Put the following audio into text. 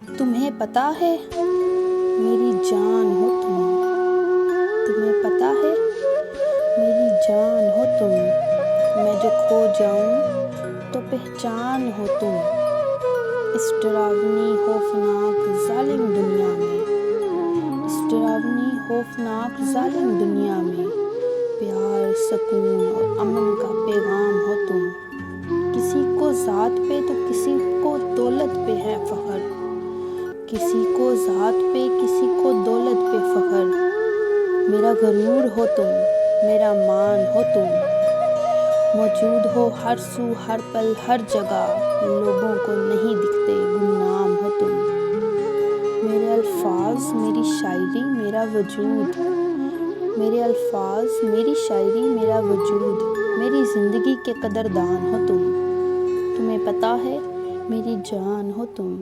تمہیں پتہ ہے میری جان ہو تم، تمہیں پتہ ہے میری جان ہو تم، میں جو کھو جاؤں تو پہچان ہو تم، اس ڈراؤنی خوفناک ظالم دنیا میں، اس ڈراؤنی خوفناک ظالم دنیا میں پیار، سکون اور امن کا پیغام ہو تم۔ کسی کو ذات پہ تو کسی کو دولت پہ ہے فخر، کسی کو ذات پہ کسی کو دولت پہ فخر، میرا غرور ہو تم، میرا مان ہو تم، موجود ہو ہر سو ہر پل ہر جگہ، لوگوں کو نہیں دکھتے گمنام ہو تم۔ میرے الفاظ میری شاعری میرا وجود، میرے الفاظ میری شاعری میرا وجود، میری زندگی کے قدردان ہو تم، تمہیں پتہ ہے میری جان ہو تم۔